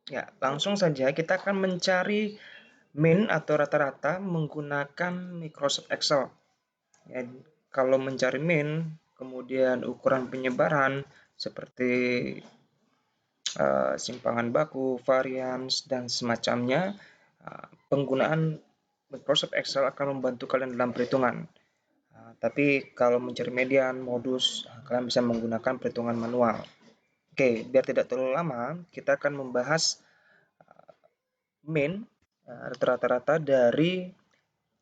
Ya, langsung saja kita akan mencari mean atau rata-rata menggunakan Microsoft Excel. Ya, kalau mencari mean, kemudian ukuran penyebaran seperti simpangan baku, varians, dan semacamnya, penggunaan Microsoft Excel akan membantu kalian dalam perhitungan. Tapi kalau mencari median, modus, kalian bisa menggunakan perhitungan manual. Oke, biar tidak terlalu lama, kita akan membahas mean rata-rata dari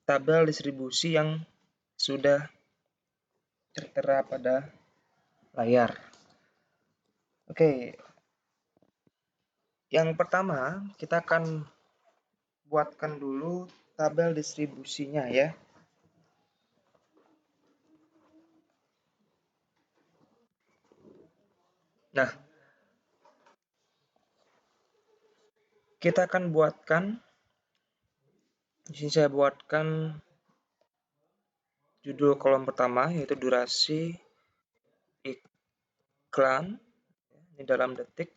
tabel distribusi yang sudah tertera pada layar. Oke, yang pertama kita akan buatkan dulu tabel distribusinya ya. Nah, kita akan buatkan, di sini saya buatkan judul kolom pertama yaitu durasi iklan, ini dalam detik.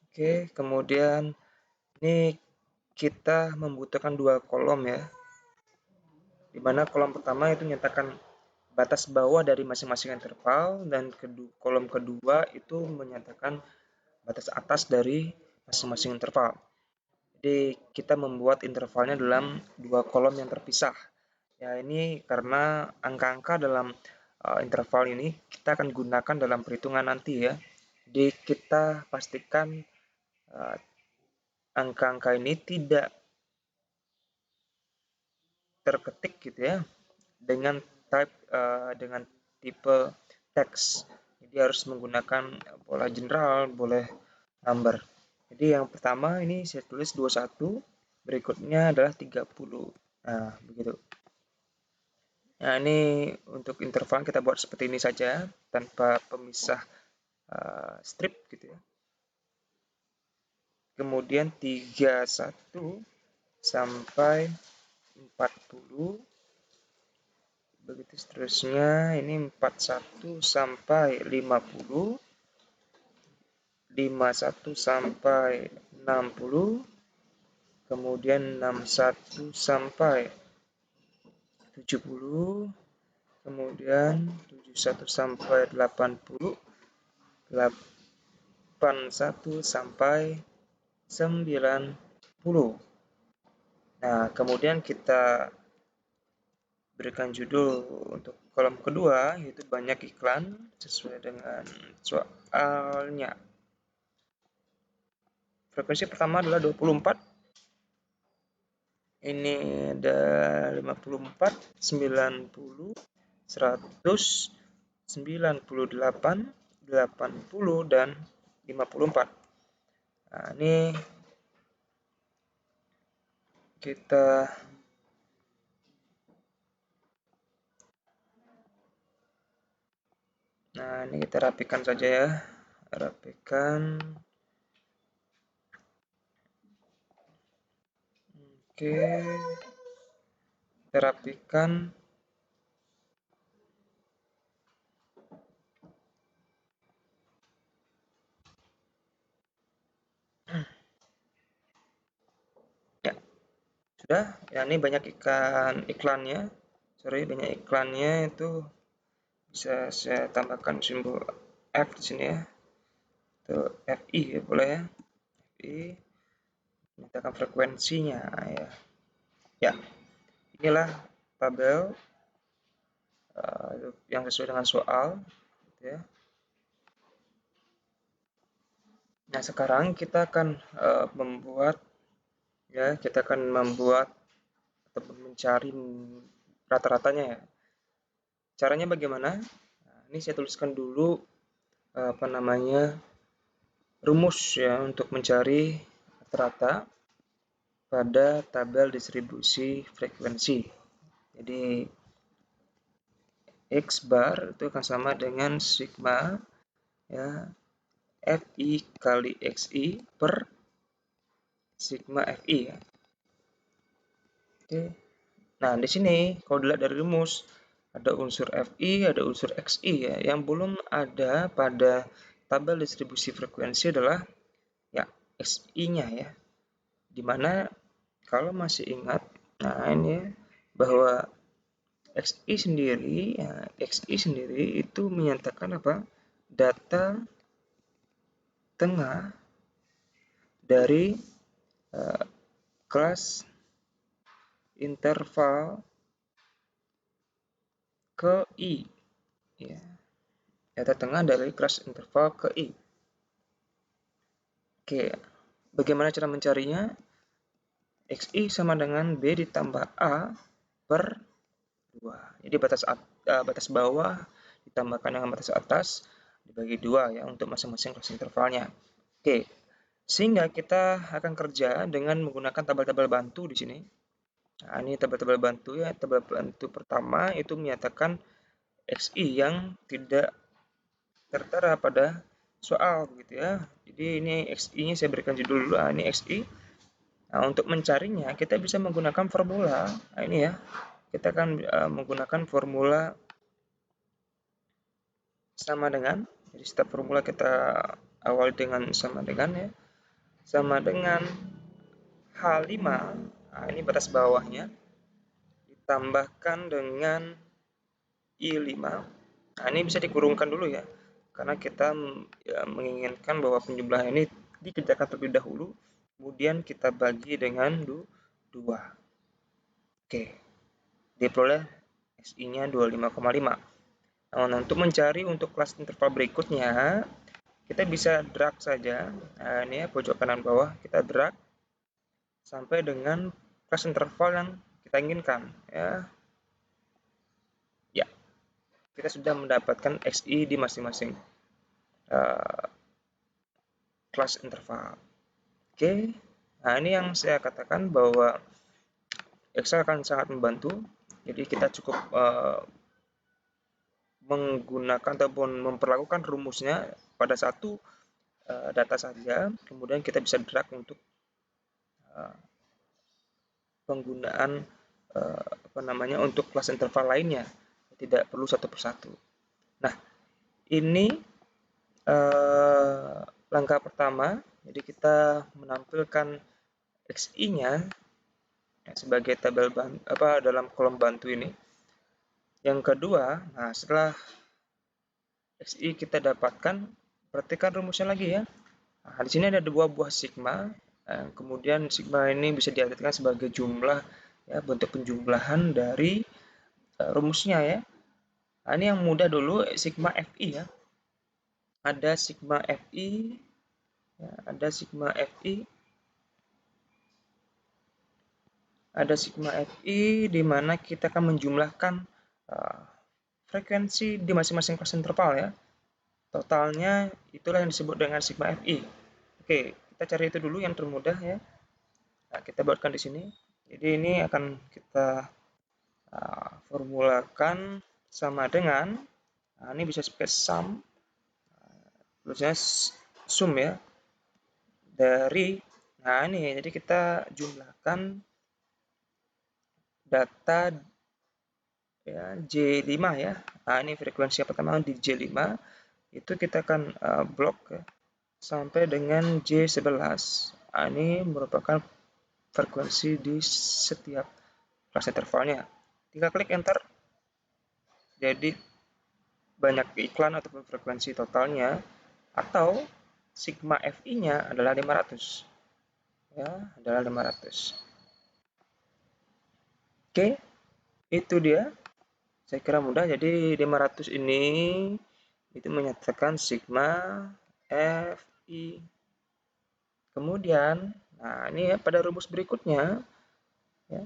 Oke, kemudian ini kita membutuhkan 2 kolom ya, di mana kolom pertama itu menyatakan batas bawah dari masing-masing interval, dan kolom kedua itu menyatakan batas atas dari masing-masing interval. Jadi kita membuat intervalnya dalam 2 kolom yang terpisah. Ya, ini karena angka-angka dalam interval ini kita akan gunakan dalam perhitungan nanti ya. Jadi kita pastikan angka-angka ini tidak terketik gitu ya dengan dengan tipe teks. Jadi harus menggunakan pola general, boleh number. Jadi yang pertama ini saya tulis 21, berikutnya adalah 30. Nah, begitu. Nah, ini untuk interval kita buat seperti ini saja tanpa pemisah strip gitu ya. Kemudian 31 sampai 40. Begitu seterusnya, ini 41 sampai 50, 51 sampai 60, kemudian 61 sampai 70, kemudian 71 sampai 80, 81 sampai 90. Nah, kemudian kita berikan judul untuk kolom kedua, yaitu banyak iklan sesuai dengan soalnya. Frekuensi pertama adalah 24. Ini ada 54, 90, 100, 98, 80, dan 54. Nah, ini kita rapikan saja ya. Rapikan. Oke. Kita rapikan. Ya, sudah. Ya, ini banyak iklannya. Banyak iklannya itu bisa saya tambahkan simbol F di sini ya. Itu FI ya, boleh ya. FI. Nyatakan frekuensinya ya. Ya, inilah tabel yang sesuai dengan soal gitu ya. Nah, sekarang kita akan membuat atau mencari rata-ratanya ya. Caranya bagaimana? Nah, ini saya tuliskan dulu rumus ya untuk mencari rata-rata pada tabel distribusi frekuensi. Jadi X bar itu akan sama dengan sigma ya FI kali XI per sigma FI ya. Oke. Nah, di sini kalau dilihat dari rumus ada unsur FI, ada unsur XI ya. Yang belum ada pada tabel distribusi frekuensi adalah ya XI-nya ya. Dimana kalau masih ingat, nah ini ya, bahwa XI sendiri itu menyatakan apa? Data tengah dari kelas interval ke I ya. Data tengah dari kelas interval ke I. Oke, bagaimana cara mencarinya? XI sama dengan B ditambah A per 2. Jadi batas bawah ditambahkan dengan batas atas dibagi 2 ya untuk masing-masing kelas intervalnya. Oke, sehingga kita akan kerja dengan menggunakan tabel-tabel bantu di sini. Nah, ini tabel-tabel bantu ya. Tabel bantu pertama itu menyatakan XI yang tidak tertera pada soal begitu ya. Jadi ini XI-nya saya berikan judul dulu. Nah, ini XI. Nah, untuk mencarinya kita bisa menggunakan formula. Nah, ini ya. Kita akan menggunakan formula sama dengan. Jadi setiap formula kita awal dengan sama dengan ya. Sama dengan H5. Nah, ini batas bawahnya. Ditambahkan dengan I5. Nah, ini bisa dikurungkan dulu ya. Karena kita ya, menginginkan bahwa penjumlahan ini dikerjakan terlebih dahulu. Kemudian kita bagi dengan 2. Oke. Diperoleh SI-nya 25,5. Nah, untuk mencari untuk kelas interval berikutnya, kita bisa drag saja. Nah, ini ya pojok kanan bawah kita drag sampai dengan kelas interval yang kita inginkan ya. Ya, kita sudah mendapatkan XI di masing-masing kelas interval. Oke. Nah, ini yang saya katakan bahwa Excel akan sangat membantu. Jadi kita cukup menggunakan ataupun memperlakukan rumusnya pada satu data saja, kemudian kita bisa drag untuk penggunaan untuk kelas interval lainnya, tidak perlu satu persatu. Nah, ini langkah pertama, jadi kita menampilkan XI-nya sebagai tabel dalam kolom bantu ini. Yang kedua, nah setelah XI kita dapatkan, perhatikan rumusnya lagi ya. Nah, di sini ada 2 buah sigma. Kemudian sigma ini bisa diartikan sebagai jumlah ya, bentuk penjumlahan dari rumusnya ya. Nah, ini yang mudah dulu sigma Fi ya. Ada sigma Fi ya, ada sigma Fi. Ada sigma Fi di mana kita akan menjumlahkan frekuensi di masing-masing kelas interval ya. Totalnya itulah yang disebut dengan sigma Fi. Oke, kita cari itu dulu yang termudah ya. Nah, kita buatkan di sini. Jadi ini akan kita formulakan sama dengan, nah ini bisa sebagai sum, tulisnya sum ya, dari, nah ini jadi kita jumlahkan data ya, J5 ya. Nah ini frekuensi yang pertama di J5, itu kita akan blok ya, sampai dengan J11. Nah, ini merupakan frekuensi di setiap kelas intervalnya. Tinggal klik enter. Jadi banyak iklan ataupun frekuensi totalnya, atau sigma Fi-nya adalah 500. Ya, adalah 500. Oke, itu dia. Saya kira mudah. Jadi 500 ini itu menyatakan sigma Fi. Kemudian, nah ini ya pada rumus berikutnya ya,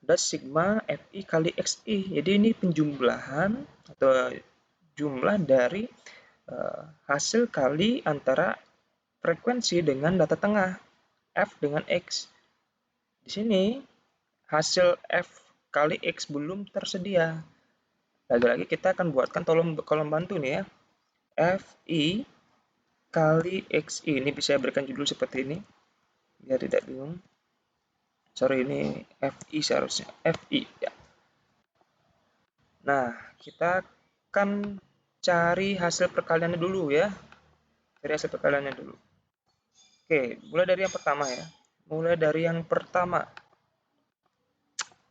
ada sigma Fi kali Xi. Jadi ini penjumlahan atau jumlah dari hasil kali antara frekuensi dengan data tengah F dengan X. Di sini hasil F kali X belum tersedia. Lagi-lagi kita akan buatkan kolom bantu nih ya. Fi kali Xi. Ini bisa berikan judul seperti ini biar tidak bingung. Sorry, ini Fi seharusnya. Fi ya. Nah, kita akan cari hasil perkaliannya dulu ya. Cari hasil perkaliannya dulu. Oke, mulai dari yang pertama ya. Mulai dari yang pertama.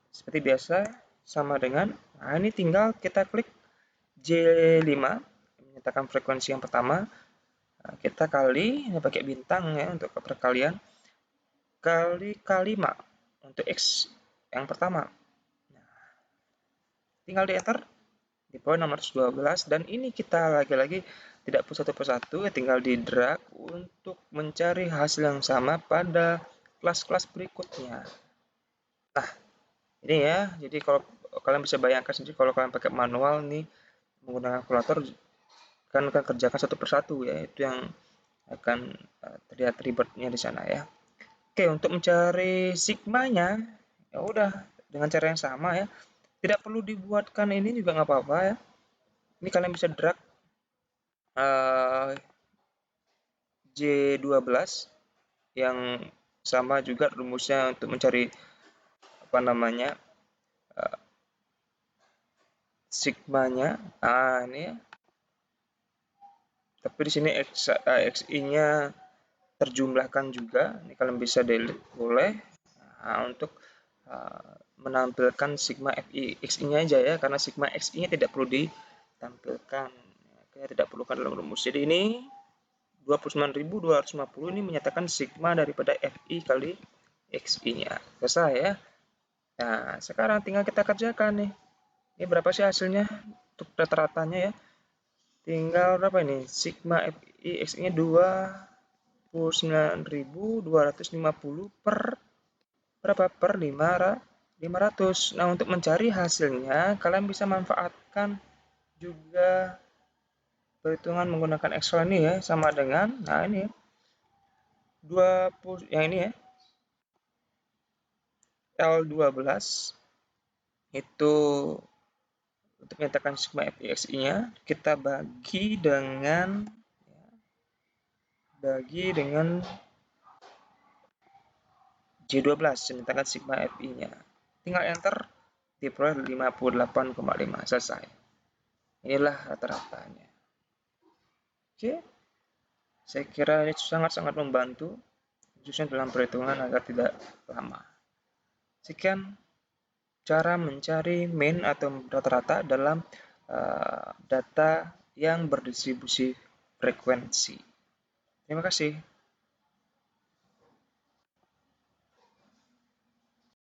Seperti biasa, sama dengan, nah ini tinggal kita klik J5, menyatakan frekuensi yang pertama. Nah, kita kali, ini pakai bintang ya untuk perkalian, kali K5 untuk X yang pertama. Nah, tinggal di enter, di poin 612, dan ini kita lagi-lagi tidak perlu satu persatu, tinggal di drag untuk mencari hasil yang sama pada kelas-kelas berikutnya. Nah, ini ya, jadi kalau kalian bisa bayangkan sendiri kalau kalian pakai manual nih menggunakan kalkulator kan akan kerjakan satu persatu ya, itu yang akan terlihat ribetnya di sana ya. Oke, untuk mencari sigmanya ya udah dengan cara yang sama ya, tidak perlu dibuatkan ini juga nggak apa-apa ya. Ini kalian bisa drag J12 yang sama juga rumusnya untuk mencari apa namanya sigmanya. Ini ya. Tapi di sini XI-nya terjumlahkan juga. Ini kalian bisa delete boleh. Nah, untuk menampilkan sigma FI XI-nya aja ya, karena sigma XI-nya tidak perlu ditampilkan. Oke, tidak perlukan dalam rumus. Jadi ini 29.250 ini menyatakan sigma daripada FI kali XI-nya. Selesai ya. Nah, sekarang tinggal kita kerjakan nih. Ini berapa sih hasilnya untuk rata-ratanya ya? Tinggal berapa ini? Sigma FI XI-nya 29.250 per berapa? Per 500. Nah, untuk mencari hasilnya, kalian bisa manfaatkan juga perhitungan menggunakan Excel ini ya, sama dengan, nah ini ya, 20, yang ini ya, L12 itu untuk menyatakan sigma FIXI-nya kita bagi dengan J12 menyatakan sigma FI-nya. Tinggal enter, diperoleh 58,5. Selesai. Inilah rata-ratanya. Oke. Saya kira ini sangat-sangat membantu khususnya dalam perhitungan agar tidak lama. Sekian cara mencari mean atau rata-rata dalam data yang berdistribusi frekuensi. Terima kasih.